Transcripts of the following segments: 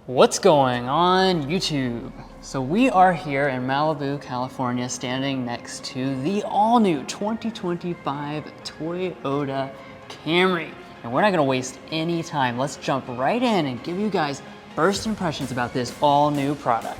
What's going on YouTube? So we are here in Malibu, California, standing next to the all-new 2025 Toyota Camry. And we're not gonna waste any time. Let's jump right in and give you guys first impressions about this all-new product.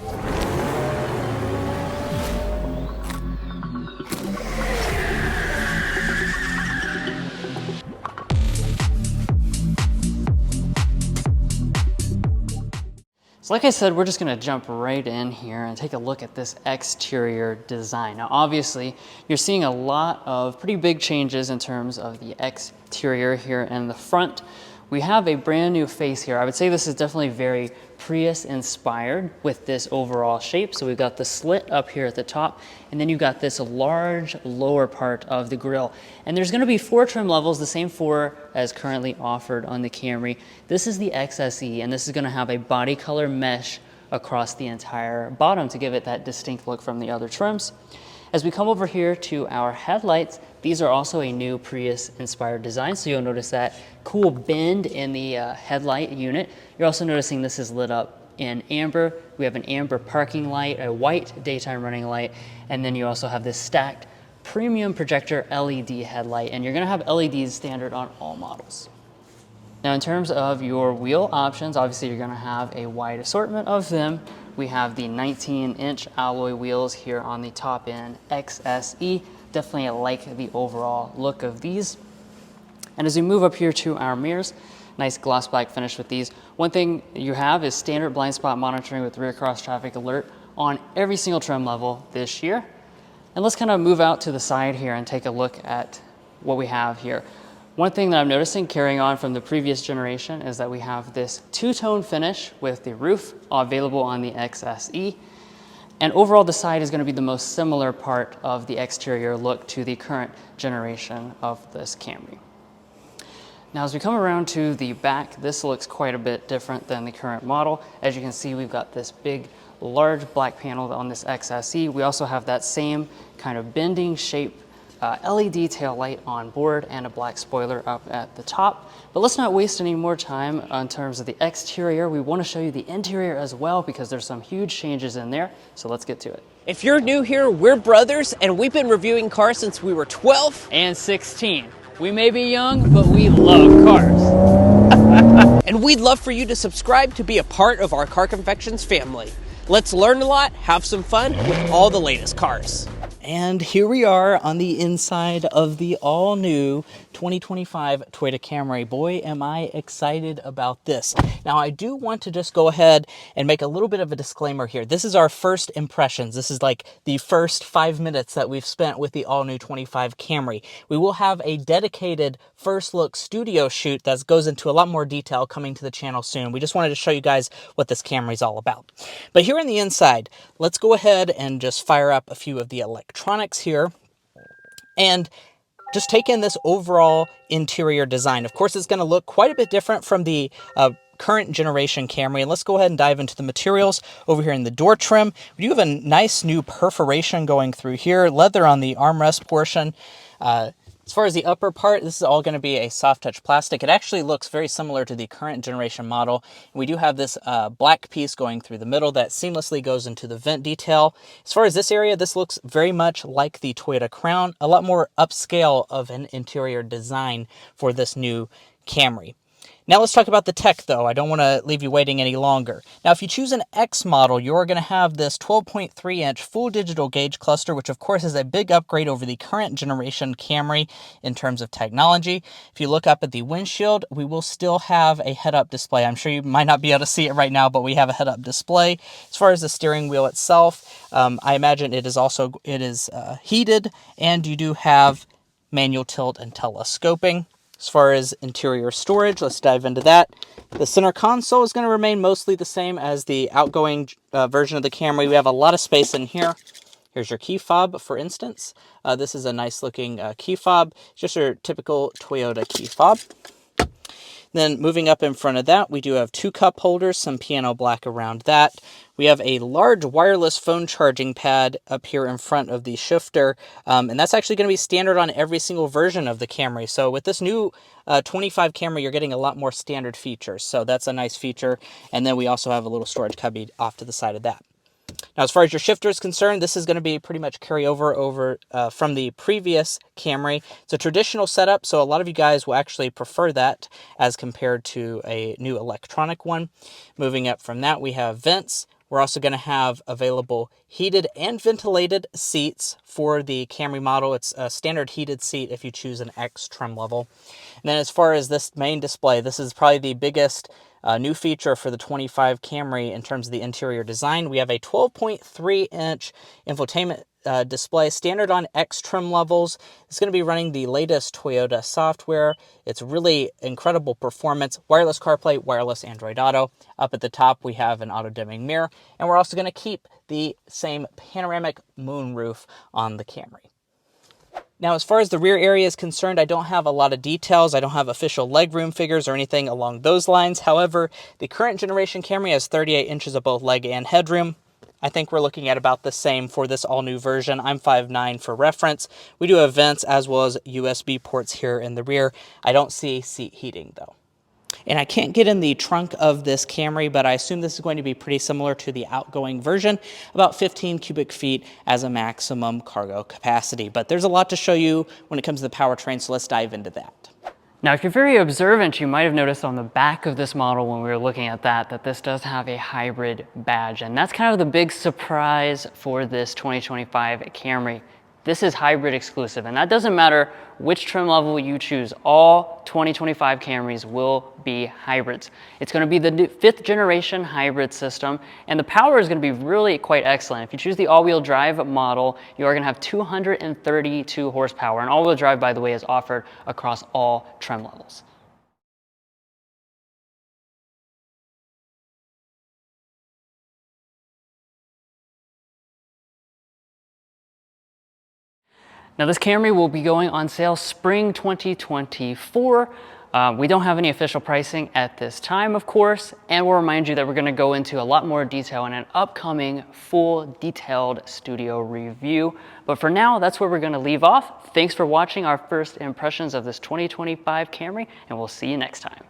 So like I said, we're just gonna jump right in here and take a look at this exterior design. Now, obviously, you're seeing a lot of pretty big changes in terms of the exterior here in the front. We have a brand new face here. I would say this is definitely very Prius inspired with this overall shape. So we've got the slit up here at the top, and then you've got this large lower part of the grille. And there's gonna be 4 trim levels, the same 4 as currently offered on the Camry. This is the XSE, and this is gonna have a body color mesh across the entire bottom to give it that distinct look from the other trims. As we come over here to our headlights, these are also a new Prius inspired design. So you'll notice that cool bend in the headlight unit. You're also noticing this is lit up in amber. We have an amber parking light, a white daytime running light, and then you also have this stacked premium projector LED headlight, and you're gonna have LEDs standard on all models. Now in terms of your wheel options, obviously you're gonna have a wide assortment of them. We have the 19-inch alloy wheels here on the top end XSE. Definitely like the overall look of these. And as we move up here to our mirrors, nice gloss black finish with these. One thing you have is standard blind spot monitoring with rear cross traffic alert on every single trim level this year. And let's kind of move out to the side here and take a look at what we have here. One thing that I'm noticing carrying on from the previous generation is that we have this two-tone finish with the roof available on the XSE. And overall, the side is going to be the most similar part of the exterior look to the current generation of this Camry. Now, as we come around to the back, this looks quite a bit different than the current model. As you can see, we've got this big, large black panel on this XSE. We also have that same kind of bending shape LED tail light on board and a black spoiler up at the top. But let's not waste any more time in terms of the exterior. We want to show you the interior as well because there's some huge changes in there. So let's get to it. If you're new here, we're brothers and we've been reviewing cars since we were 12 and 16. We may be young, but we love cars. And we'd love for you to subscribe to be a part of our Car Confections family. Let's learn a lot, have some fun with all the latest cars. And here we are on the inside of the all-new 2025 Toyota Camry. Boy, am I excited about this. Now, I do want to just go ahead and make a little bit of a disclaimer here. This is our first impressions. This is like the first 5 minutes that we've spent with the all-new 25 Camry. We will have a dedicated first look studio shoot that goes into a lot more detail coming to the channel soon. We just wanted to show you guys what this Camry is all about. But here on the inside, let's go ahead and just fire up a few of the electronics here and just take in this overall interior design. Of course, it's going to look quite a bit different from the current generation Camry. And let's go ahead and dive into the materials over here in the door trim. We do have a nice new perforation going through here, leather on the armrest portion. As far as the upper part, this is all going to be a soft touch plastic. It actually looks very similar to the current generation model. We do have this black piece going through the middle that seamlessly goes into the vent detail. As far as this area, this looks very much like the Toyota Crown, a lot more upscale of an interior design for this new Camry. Now let's talk about the tech though. I don't want to leave you waiting any longer. Now if you choose an X model, you're going to have this 12.3 inch full digital gauge cluster, which of course is a big upgrade over the current generation Camry in terms of technology. If you look up at the windshield, we will still have a head-up display. I'm sure you might not be able to see it right now, but we have a head-up display. As far as the steering wheel itself, I imagine it is heated, and you do have manual tilt and telescoping. As far as interior storage, let's dive into that. The center console is going to remain mostly the same as the outgoing version of the Camry. We have a lot of space in here. Here's your key fob, for instance. This is a nice looking key fob, just your typical Toyota key fob. Then moving up in front of that, we do have 2 cup holders, some piano black around that. We have a large wireless phone charging pad up here in front of the shifter, and that's actually going to be standard on every single version of the Camry. So with this new 25 Camry, you're getting a lot more standard features. So that's a nice feature. And then we also have a little storage cubby off to the side of that. Now, as far as your shifter is concerned, this is going to be pretty much carryover from the previous Camry. It's a traditional setup, so a lot of you guys will actually prefer that as compared to a new electronic one. Moving up from that, we have vents. We're also going to have available heated and ventilated seats for the Camry model. It's a standard heated seat if you choose an X trim level. And then as far as this main display, this is probably the biggest new feature for the 25 Camry in terms of the interior design. We have a 12.3-inch infotainment display, standard on X trim levels. It's going to be running the latest Toyota software. It's really incredible performance. Wireless CarPlay, wireless Android Auto. Up at the top, we have an auto-dimming mirror. And we're also going to keep the same panoramic moonroof on the Camry. Now, as far as the rear area is concerned, I don't have a lot of details. I don't have official legroom figures or anything along those lines. However, the current generation Camry has 38 inches of both leg and headroom. I think we're looking at about the same for this all-new version. I'm 5'9" for reference. We do have vents as well as USB ports here in the rear. I don't see seat heating, though. And I can't get in the trunk of this Camry, but I assume this is going to be pretty similar to the outgoing version, about 15 cubic feet as a maximum cargo capacity. But there's a lot to show you when it comes to the powertrain, so let's dive into that. Now, if you're very observant, you might have noticed on the back of this model when we were looking at that this does have a hybrid badge. And that's kind of the big surprise for this 2025 Camry. This is hybrid exclusive, and that doesn't matter which trim level you choose. All 2025 Camrys will be hybrids. It's going to be the 5th generation hybrid system, and the power is going to be really quite excellent. If you choose the all-wheel drive model, you are going to have 232 horsepower, and all-wheel drive, by the way, is offered across all trim levels. Now, this Camry will be going on sale spring 2024. We don't have any official pricing at this time, of course, and we'll remind you that we're going to go into a lot more detail in an upcoming full detailed studio review. But for now, that's where we're going to leave off. Thanks for watching our first impressions of this 2025 Camry, and we'll see you next time.